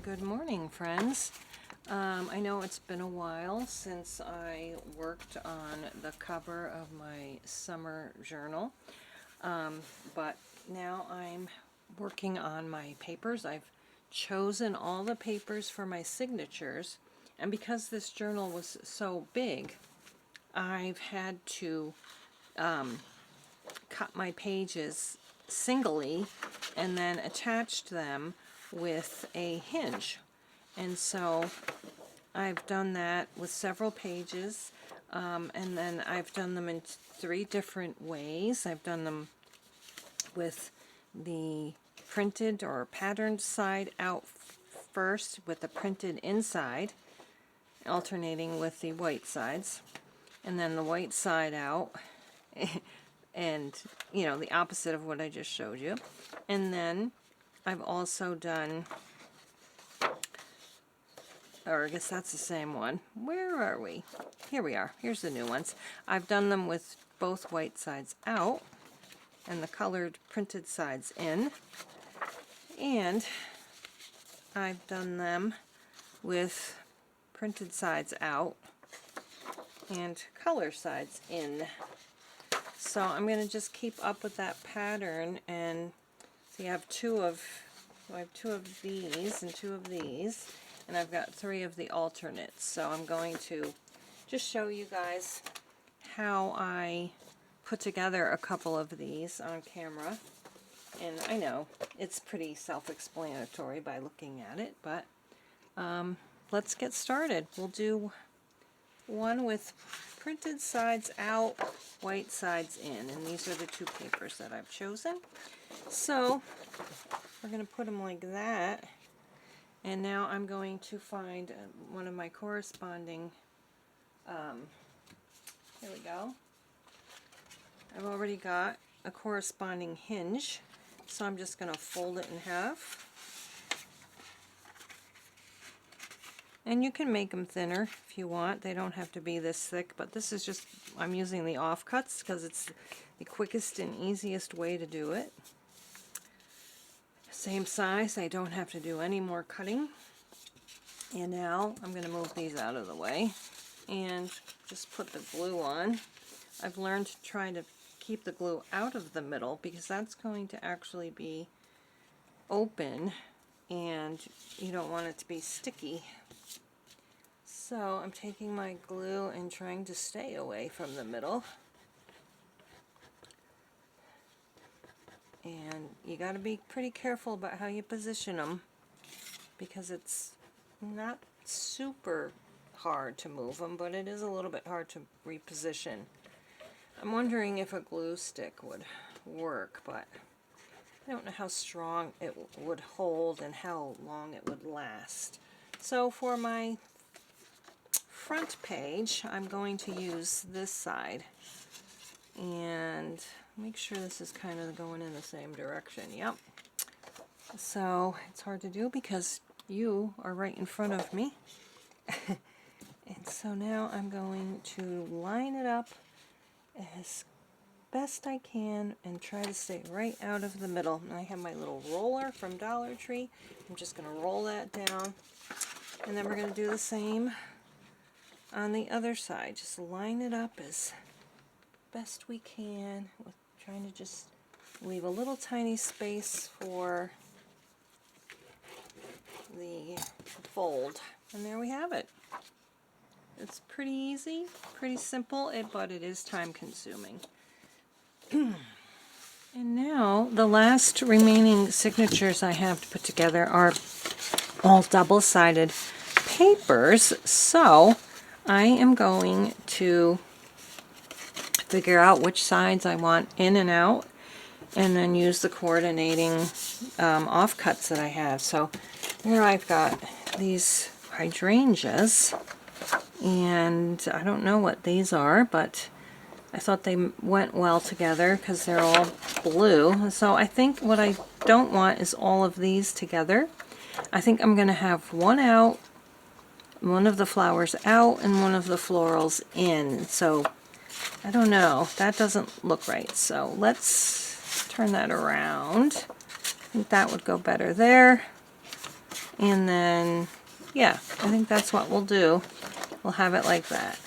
Good morning, friends. I know it's been a while since I worked on the cover of my summer journal, but now I'm working on my papers. I've chosen all the papers for my signatures, and because this journal was so big, I've had to cut my pages singly and then attached them with a hinge. And so I've done that with several pages, and then I've done them in 3 different ways. I've done them with the printed or patterned side out first with the printed inside, alternating with the white sides, and then the white side out and the opposite of what I just showed you. And then I've also done, or I guess that's the same one. Where are we? Here we are. Here's the new ones. I've done them with both white sides out and the colored printed sides in. And I've done them with printed sides out and color sides in. So I'm going to just keep up with that pattern, and see, I have two of these and 2 of these, and I've got 3 of the alternates. So I'm going to just show you guys how I put together a couple of these on camera. And I know it's pretty self-explanatory by looking at it, but let's get started. We'll do one with printed sides out, white sides in, and these are the 2 papers that I've chosen. So we're going to put them like that, and now I'm going to find one of my corresponding, here we go. I've already got a corresponding hinge, so I'm just going to fold it in half. And you can make them thinner if you want. They don't have to be this thick, but this is just, I'm using the offcuts because it's the quickest and easiest way to do it. Same size, I don't have to do any more cutting. And now I'm going to move these out of the way and just put the glue on. I've learned to try to keep the glue out of the middle because that's going to actually be open and you don't want it to be sticky. So I'm taking my glue and trying to stay away from the middle. And you got to be pretty careful about how you position them because it's not super hard to move them, but it is a little bit hard to reposition. I'm wondering if a glue stick would work, but I don't know how strong it would hold and how long it would last. So for my front page, I'm going to use this side and make sure this is kind of going in the same direction. Yep. So it's hard to do because you are right in front of me. And so now I'm going to line it up as best I can and try to stay right out of the middle. And I have my little roller from Dollar Tree. I'm just going to roll that down, and then we're going to do the same on the other side. Just line it up as best we can, with trying to just leave a little tiny space for the fold. And there we have it. It's pretty easy, pretty simple, but it is time consuming. And now the last remaining signatures I have to put together are all double-sided papers, so I am going to figure out which sides I want in and out and then use the coordinating offcuts that I have. So here I've got these hydrangeas, and I don't know what these are, but I thought they went well together because they're all blue. So I think what I don't want is all of these together. I think I'm going to have one out, one of the flowers out, and one of the florals in. So I don't know, that doesn't look right. So let's turn that around. I think that would go better there. And then, yeah, I think that's what we'll do. We'll have it like that.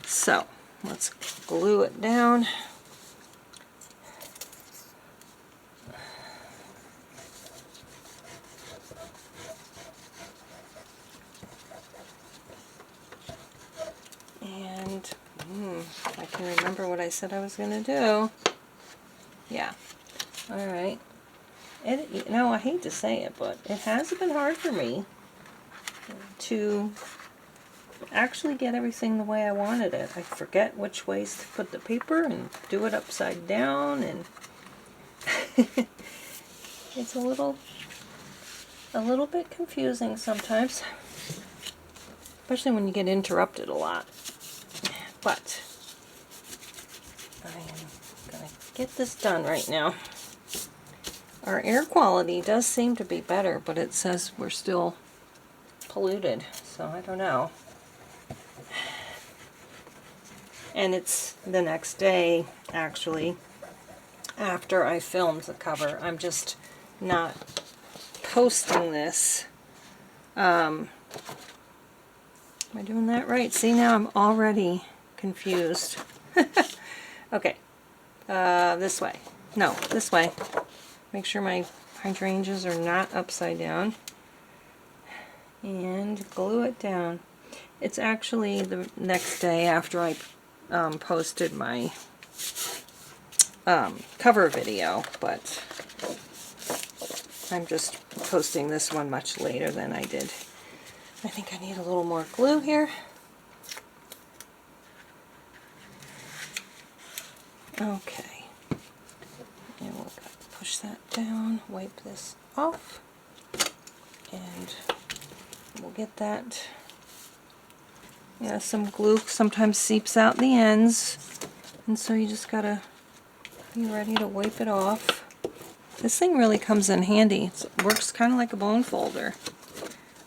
So, let's glue it down. And I can remember what I said I was going to do. Yeah. All right. You know, I hate to say it, but it has been hard for me to actually get everything the way I wanted it. I forget which ways to put the paper and do it upside down, and it's a little bit confusing sometimes, especially when you get interrupted a lot. But I am going to get this done right now. Our air quality does seem to be better, but it says we're still polluted, so I don't know. And it's the next day, actually, after I filmed the cover. I'm just not posting this. Am I doing that right? See, now I'm already confused. Okay, this way. No, this way. Make sure my hydrangeas are not upside down. And glue it down. It's actually the next day after I posted my cover video, but I'm just posting this one much later than I did. I think I need a little more glue here. Okay. And we'll push that down, wipe this off, and we'll get that. Yeah, some glue sometimes seeps out the ends, and so you just gotta be ready to wipe it off. This thing really comes in handy. It works kind of like a bone folder.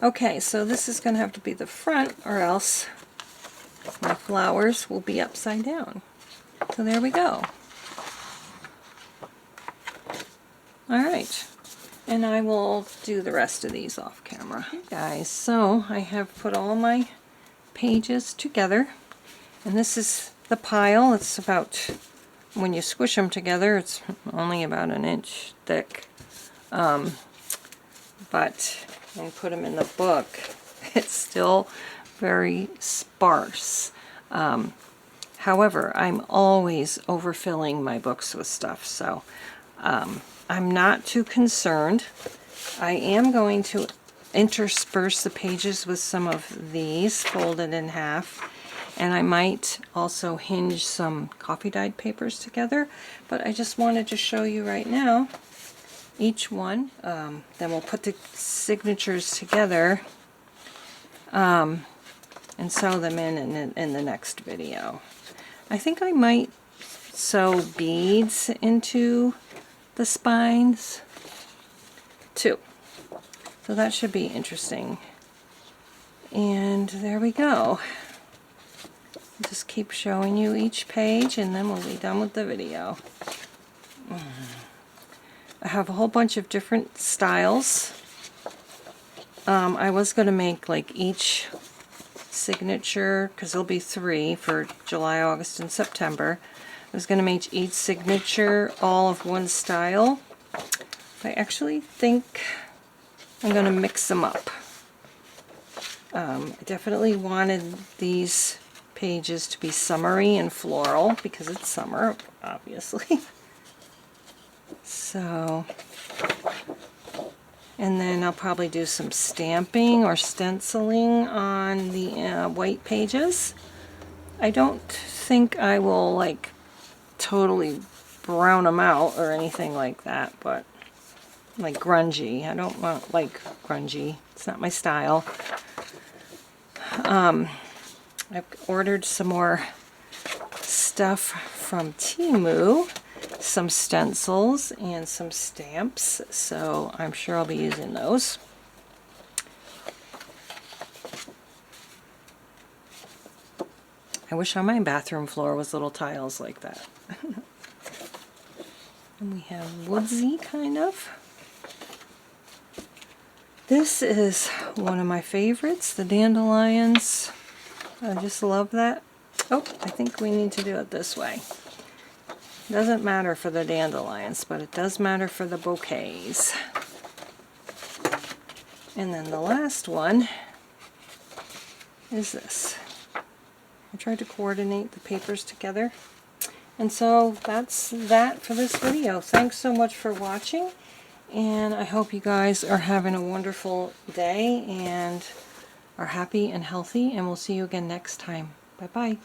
Okay, so this is going to have to be the front, or else my flowers will be upside down. So there we go. Alright, and I will do the rest of these off camera. Okay, guys, so I have put all my pages together, and this is the pile. It's about, when you squish them together, it's only about an inch thick, but when you put them in the book, it's still very sparse. However, I'm always overfilling my books with stuff, so I'm not too concerned. I am going to intersperse the pages with some of these folded in half, and I might also hinge some coffee dyed papers together, but I just wanted to show you right now each one. Then we'll put the signatures together and sew them in the next video. I think I might sew beads into the spines too. So that should be interesting. And there we go. Just keep showing you each page, and then we'll be done with the video. I have a whole bunch of different styles. I was going to make like each signature, because there'll be 3 for July, August, and September. I was going to make each signature all of one style. I actually think I'm going to mix them up. I definitely wanted these pages to be summery and floral because it's summer, obviously. So, and then I'll probably do some stamping or stenciling on the white pages. I don't think I will like totally brown them out or anything like that, but like grungy. I don't want like grungy. It's not my style. I've ordered some more stuff from Temu, some stencils and some stamps, so I'm sure I'll be using those. I wish on my bathroom floor was little tiles like that. And we have woodsy kind of. This is one of my favorites, the dandelions. I just love that. Oh, I think we need to do it this way. Doesn't matter for the dandelions, but it does matter for the bouquets. And then the last one is this. I tried to coordinate the papers together. And so that's that for this video. Thanks so much for watching, and I hope you guys are having a wonderful day and are happy and healthy, and we'll see you again next time. Bye-bye.